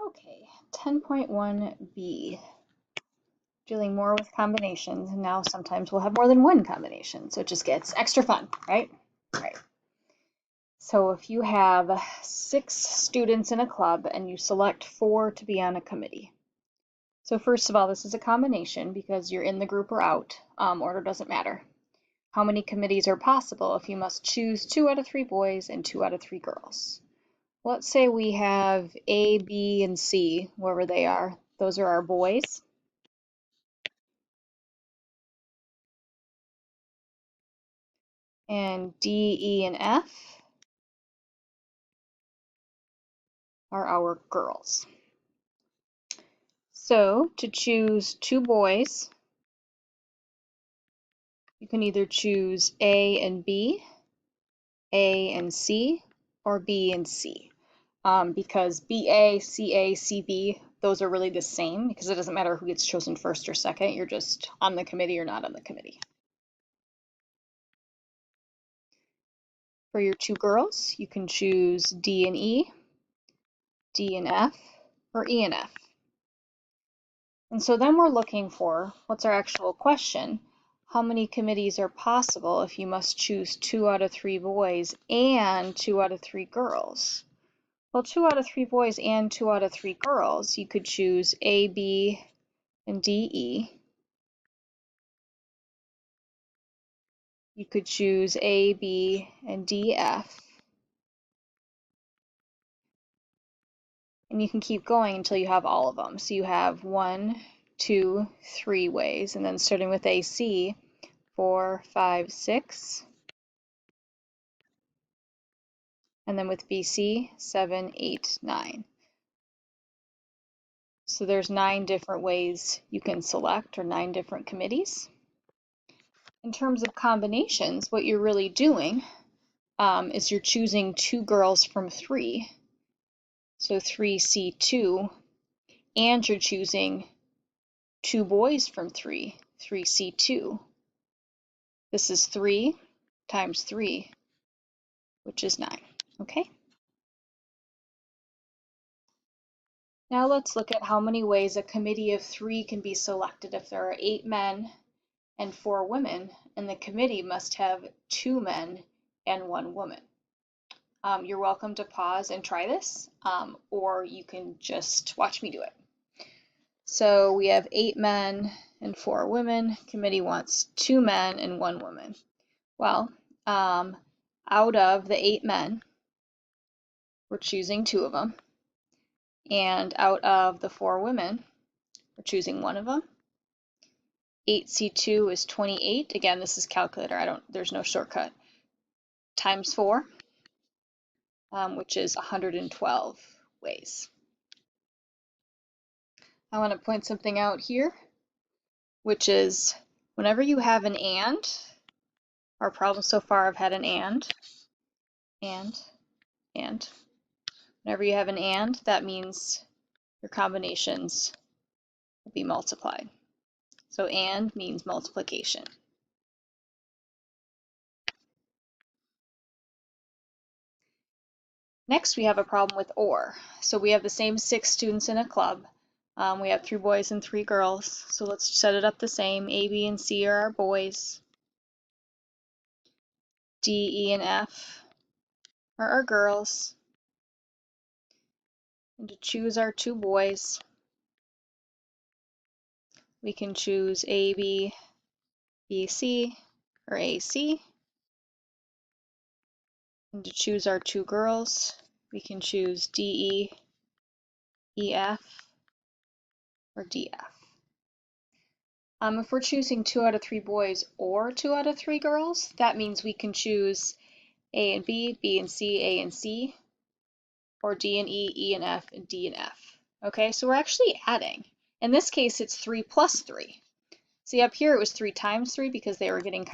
Okay, 10.1b, dealing more with combinations. And now sometimes we'll have more than one combination, so it just gets extra fun, right? Right. So if you have 6 students in a club and you select 4 to be on a committee. So first of all, this is a combination because you're in the group or out. Order doesn't matter. How many committees are possible if you must choose 2 out of 3 boys and 2 out of 3 girls? Let's say we have A, B, and C, wherever they are. Those are our boys. And D, E, and F are our girls. So to choose 2 boys, you can either choose A and B, A and C, or B and C. Because BA, CA, CB, those are really the same because it doesn't matter who gets chosen first or second. You're just on the committee or not on the committee. For your 2 girls, you can choose D and E, D and F, or E and F. And so then we're looking for, what's our actual question? How many committees are possible if you must choose 2 out of 3 boys and 2 out of 3 girls? Well, 2 out of 3 boys and 2 out of 3 girls, you could choose A, B, and D, E. You could choose A, B, and D, F. And you can keep going until you have all of them. So you have 1, 2, 3 ways, and then starting with AC, 4, 5, 6. And then with BC, 7, 8, 9. So there's 9 different ways you can select, or 9 different committees. In terms of combinations, what you're really doing is you're choosing 2 girls from 3, so 3C2, and you're choosing 2 boys from 3, 3C2. This is 3 times 3, which is 9, okay? Now let's look at how many ways a committee of 3 can be selected if there are 8 men and 4 women, and the committee must have 2 men and 1 woman. You're welcome to pause and try this, or you can just watch me do it. So we have 8 men and 4 women. Committee wants 2 men and 1 woman. Well, out of the 8 men, we're choosing 2 of them. And out of the 4 women, we're choosing 1 of them. 8C2 is 28. Again, this is calculator. There's no shortcut. Times 4, which is 112 ways. I want to point something out here, which is whenever you have an and, our problems so far have had an and. Whenever you have an and, that means your combinations will be multiplied. So and means multiplication. Next, we have a problem with or. So we have the same 6 students in a club. We have 3 boys and 3 girls. So let's set it up the same. A, B, and C are our boys. D, E, and F are our girls. And to choose our 2 boys, we can choose A, B, B, C, or A, C. And to choose our 2 girls, we can choose D, E, E, F, or D, F. If we're choosing 2 out of 3 boys or 2 out of 3 girls, that means we can choose A and B, B and C, A and C, or D and E, E and F, and D and F. Okay, so we're actually adding. In this case, it's 3 plus 3. See, up here it was 3 times 3 because they were getting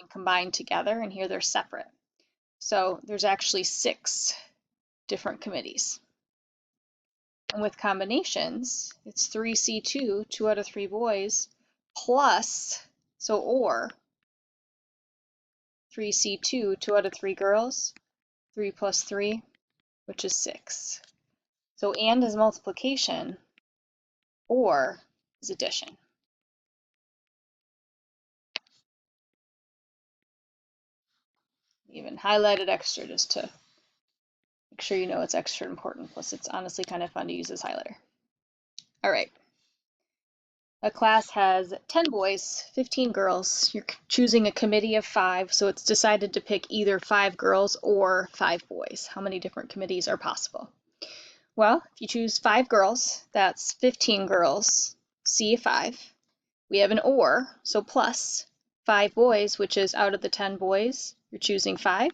combined together, and here they're separate. So there's actually 6 different committees. And with combinations, it's 3C2, 2 out of 3 boys, plus, so or 3C2, 2 out of 3 girls, 3 plus 3, which is 6. So and is multiplication, or is addition. Even highlighted extra just to make sure you know it's extra important. Plus, it's honestly kind of fun to use this highlighter. All right. A class has 10 boys, 15 girls. You're choosing a committee of 5, so it's decided to pick either 5 girls or 5 boys. How many different committees are possible? Well, if you choose 5 girls, that's 15 girls, C of 5. We have an or, so plus 5 boys, which is out of the 10 boys, you're choosing 5.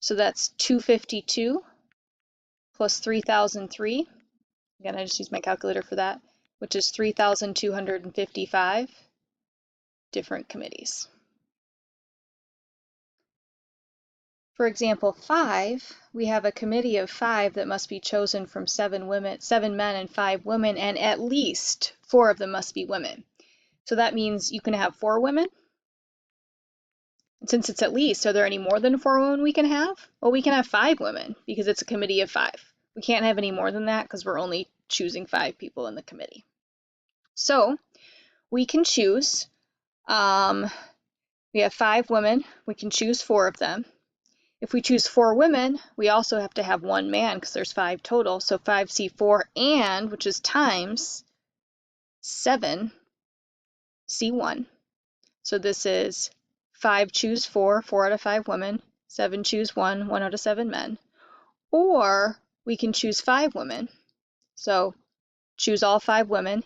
So that's 252 plus 3003. Again, I just use my calculator for that, which is 3,255 different committees. For example 5, we have a committee of 5 that must be chosen from 7 men and 5 women, and at least 4 of them must be women. So that means you can have 4 women. And since it's at least, are there any more than 4 women we can have? Well, we can have 5 women because it's a committee of 5. We can't have any more than that because we're only choosing 5 people in the committee. So we can choose, we have 5 women, we can choose 4 of them. If we choose 4 women, we also have to have 1 man because there's 5 total. So 5C4 and, which is times 7C1. So this is 5 choose 4, 4 out of 5 women, 7 choose 1, 1 out of 7 men. Or we can choose 5 women. So choose all 5 women.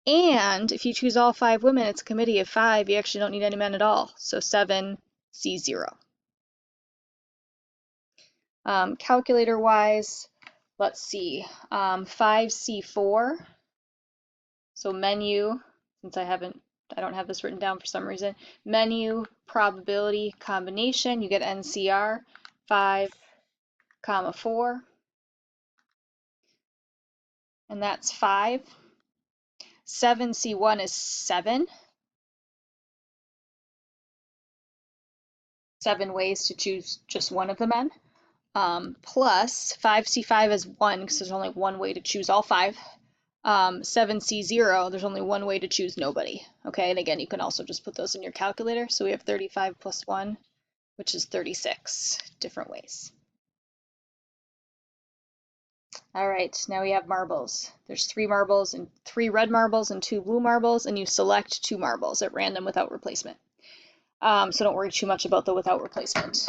And if you choose all 5 women, it's a committee of 5. You actually don't need any men at all. So 7C0. Calculator wise, let's see, 5C4. So menu, since I don't have this written down for some reason, menu probability combination, you get NCR 5, 4, and that's 5. 7C1 is 7. 7 ways to choose just one of the men. Plus 5C5 is 1 because there's only one way to choose all 5. 7C0, there's only one way to choose nobody. Okay, and again, you can also just put those in your calculator. So we have 35 plus 1, which is 36 different ways. All right, now we have marbles. There's 3 marbles and 3 red marbles and 2 blue marbles, and you select 2 marbles at random without replacement. So don't worry too much about the without replacement.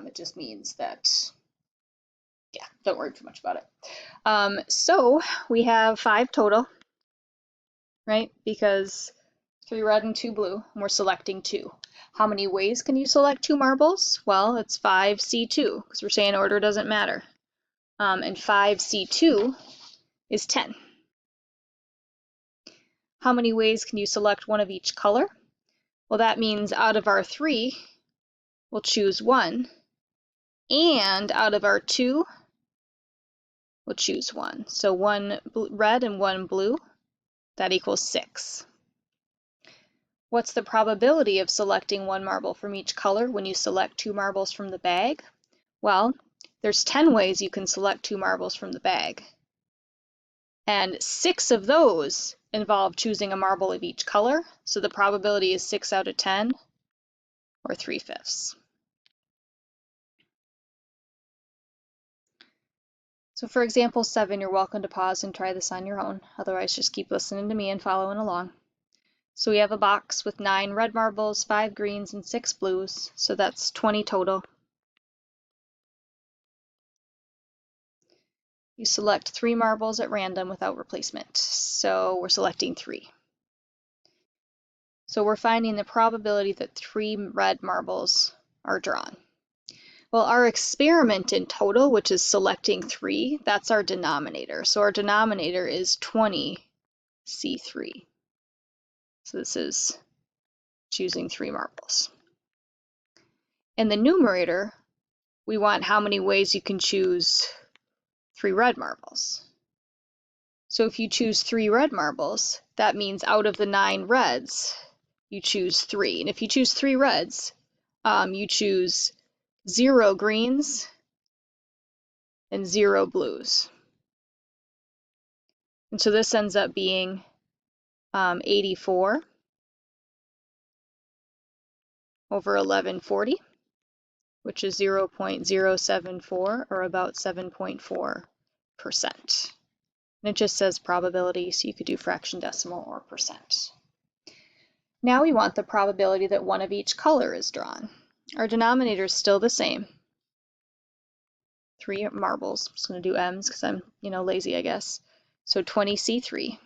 It just means that, yeah, don't worry too much about it. So we have 5 total, right? Because 3 red and 2 blue, and we're selecting 2. How many ways can you select 2 marbles? Well, it's 5C2, because we're saying order doesn't matter. And 5C2 is 10. How many ways can you select one of each color? Well, that means out of our 3, we'll choose 1, and out of our 2, we'll choose 1. So 1 red and 1 blue, that equals 6. What's the probability of selecting 1 marble from each color when you select 2 marbles from the bag? Well, there's 10 ways you can select 2 marbles from the bag. And 6 of those involve choosing a marble of each color, so the probability is 6 out of 10, or 3/5. So for example 7, you're welcome to pause and try this on your own. Otherwise, just keep listening to me and following along. So we have a box with 9 red marbles, 5 greens, and 6 blues, so that's 20 total. You select 3 marbles at random without replacement, so we're selecting 3. So we're finding the probability that 3 red marbles are drawn. Well, our experiment in total, which is selecting 3, that's our denominator. So our denominator is 20C3. So this is choosing 3 marbles. In the numerator, we want how many ways you can choose 3 red marbles. So if you choose 3 red marbles, that means out of the 9 reds, you choose 3. And if you choose 3 reds, you choose 0 greens and 0 blues. And so this ends up being 84 over 1140, which is 0.074 or about 7.4%. And it just says probability, so you could do fraction decimal or percent. Now we want the probability that one of each color is drawn. Our denominator is still the same. 3 marbles. I'm just going to do M's because I'm, lazy, I guess. So 20C3.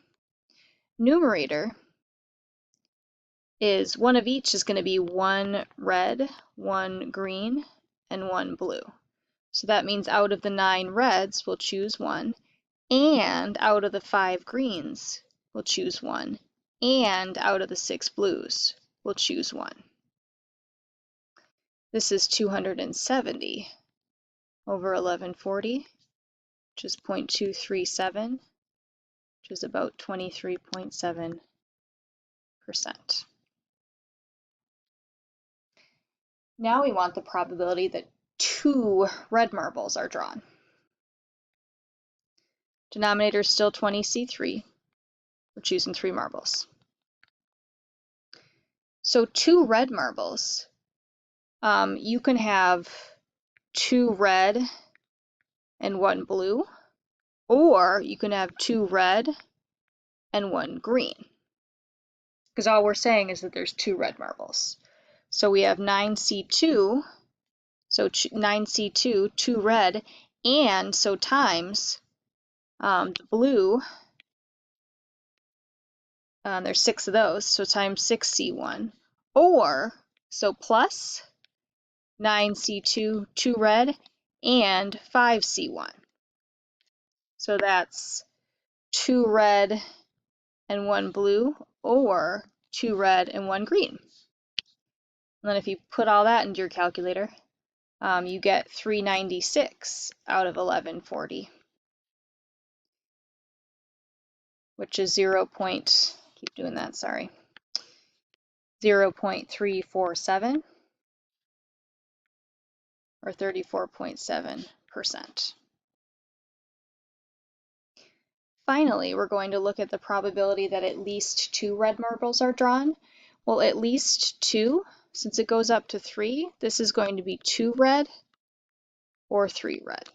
Numerator is one of each is going to be 1 red, 1 green, and 1 blue. So that means out of the 9 reds, we'll choose 1, and out of the 5 greens, we'll choose 1, and out of the 6 blues, we'll choose 1. This is 270 over 1140, which is 0.237, which is about 23.7%. Now we want the probability that 2 red marbles are drawn. Denominator is still 20C3. We're choosing 3 marbles. So 2 red marbles, you can have 2 red and 1 blue, or you can have 2 red and 1 green. Because all we're saying is that there's 2 red marbles. So we have 9C2, so 9C2, 2 red, and so times the blue, there's 6 of those, so times 6C1, or, so plus 9C2, 2 red, and 5C1. So that's 2 red and 1 blue, or 2 red and 1 green. And then if you put all that into your calculator, you get 396 out of 1140, which is 0.347 or 34.7%. Finally, we're going to look at the probability that at least 2 red marbles are drawn. Well, at least 2, since it goes up to 3, this is going to be 2 red or 3 red.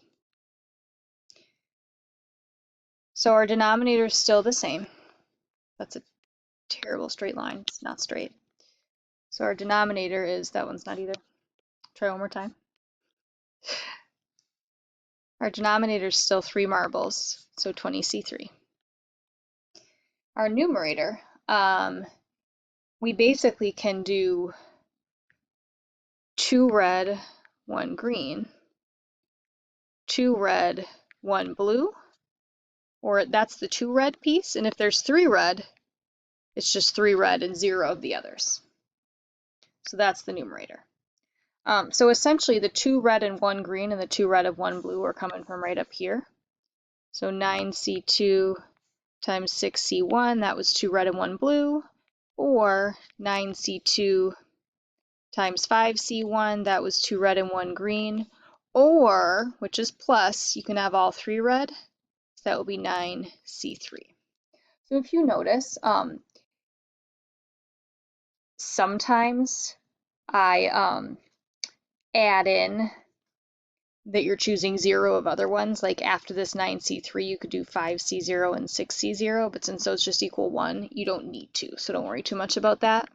So our denominator is still the same. That's a terrible straight line. It's not straight. So our denominator is, that one's not either. Try one more time. Our denominator is still 3 marbles, so 20C3. Our numerator, we basically can do 2 red, 1 green, 2 red, 1 blue, or that's the 2 red piece, and if there's 3 red, it's just 3 red and 0 of the others. So that's the numerator. So essentially the 2 red and 1 green and the 2 red and 1 blue are coming from right up here. So 9C2 times 6C1, that was 2 red and 1 blue, or 9C2 times 5C1, that was 2 red and 1 green, or, which is plus, you can have all 3 red, so that will be 9C3. So if you notice, sometimes I add in that you're choosing 0 of other ones, like after this 9C3 you could do 5C0 and 6C0, but since those just equal 1, you don't need to, so don't worry too much about that.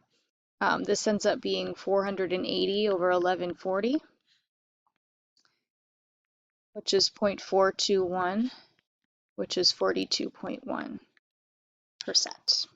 This ends up being 480 over 1140, which is 0.421, which is 42.1%.